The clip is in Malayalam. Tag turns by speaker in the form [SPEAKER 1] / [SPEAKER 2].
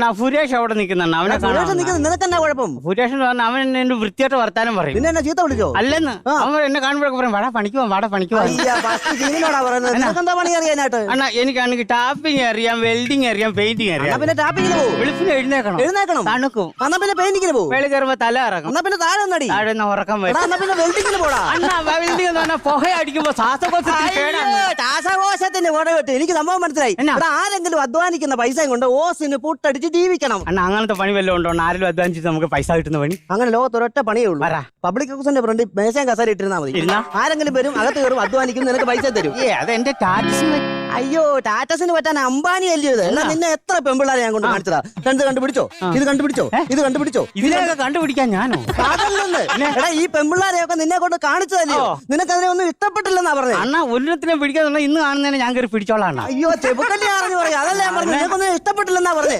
[SPEAKER 1] അണ്ണാ സുരേഷ് അവിടെ നിൽക്കുന്നുണ്ട്. അവനെ
[SPEAKER 2] നിനക്കെന്നാ കുഴപ്പം?
[SPEAKER 1] സുരേഷ് എന്ന് പറഞ്ഞാൽ അവൻ എന്നെ വൃത്തിയായിട്ട് വർത്താനം പറയും.
[SPEAKER 2] പിന്നെ എന്നെ ചീത്ത വിളിച്ചോ?
[SPEAKER 1] അല്ലെന്ന് അവൻ എന്നെ കാണുമ്പോഴൊക്കെ പറയും വാടാ പണിക്ക് പോവാം, വാടാ പണിക്ക് പോവാം.
[SPEAKER 2] നിനക്കെന്താ പണി അറിയാനായിട്ട്?
[SPEAKER 1] അണ്ണാ എനിക്കാണെങ്കിൽ ടാപ്പിംഗ് അറിയാം, വെൽഡിങ് അറിയാം, പെയിന്റിങ് അറിയാം.
[SPEAKER 2] പിന്നെ ടാപ്പിങ്ങിന് പോകും.
[SPEAKER 1] വെളുപ്പിന് എഴുന്നേക്കണം, തണുക്കും.
[SPEAKER 2] എന്നാ പിന്നെ പെയിന്റിങ്ങിന് പോകും.
[SPEAKER 1] വെളി കയറുമ്പോ തല ഇറങ്ങും.
[SPEAKER 2] എന്നാ പിന്നെ താഴെ നടി
[SPEAKER 1] താഴെ ഉറക്കം വരും.
[SPEAKER 2] എന്നാ പിന്നെ വെൽഡിങ്ങിന് പോടാ.
[SPEAKER 1] അണ്ണാ വെൽഡിങ് എന്ന് പറഞ്ഞാൽ പുക അടിക്കുമ്പോ
[SPEAKER 2] ശ്വാസകോശത്തിന്റെ പുറ വിട്ട് എനിക്ക് സംഭവം മനസ്സിലായി. ഇവിടെ ആരെങ്കിലും അധ്വാനിക്കുന്ന പൈസയും കൊണ്ട് ഓസിന് പുട്ടടിച്ച് ജീവിക്കണം.
[SPEAKER 1] അണ്ണാ അങ്ങനത്തെ പണി വല്ലതും ഉണ്ടോ? ആരെങ്കിലും അധ്വാനിച്ചിട്ട് നമുക്ക് പൈസ കിട്ടുന്ന പണി?
[SPEAKER 2] അങ്ങനെ ലോകത്തൊരൊറ്റ പണിയേ ഉള്ളൂ. പബ്ലിക് ഹൗസിന്റെ ഫ്രണ്ട് മേശയും കസേര ഇട്ടിരുന്നാ മതി. ആരെങ്കിലും വരും, അകത്ത് കയറും, അധ്വാനിക്കും, നിനക്ക് പൈസ തരും.
[SPEAKER 1] അതെന്റെ ടാറ്റസിന്.
[SPEAKER 2] അയ്യോ, ടാറ്റസിന് പറ്റാൻ അംബാനി അല്ലയോ ഇത്? എന്നാ നിന്നെ എത്ര പെമ്പിള്ളാരെ ഞാൻ കൊണ്ട് കാണിച്ചതാ. കണ്ടുപിടിച്ചോ, ഇത് കണ്ടുപിടിച്ചോ, ഇത് കണ്ടുപിടിച്ചോ.
[SPEAKER 1] ഇതിനെയൊക്കെ കണ്ടുപിടിക്കാൻ ഞാനോ?
[SPEAKER 2] അതല്ലെന്ന്. എടാ, ഈ പെമ്പിള്ളാരെയൊക്കെ നിന്നെ കൊണ്ട് കാണിച്ചതല്ലോ. നിനക്ക് അതിനെ ഒന്നും ഇഷ്ടപ്പെട്ടില്ലെന്നാ പറഞ്ഞത്.
[SPEAKER 1] അണ്ണാ ഒരിടത്തിനെ പിടിക്കാന്നുള്ള ഇന്ന് കാണുന്നതിനെ ഞാൻ കയറി പിടിച്ചോളാം.
[SPEAKER 2] അയ്യോ, ചെബുക്കല്ലേ അറിഞ്ഞു പറയാം. അതല്ലേ ഞാൻ പറഞ്ഞു, നിനക്കൊന്നും ഇഷ്ടപ്പെട്ടില്ലെന്നാ പറഞ്ഞത്.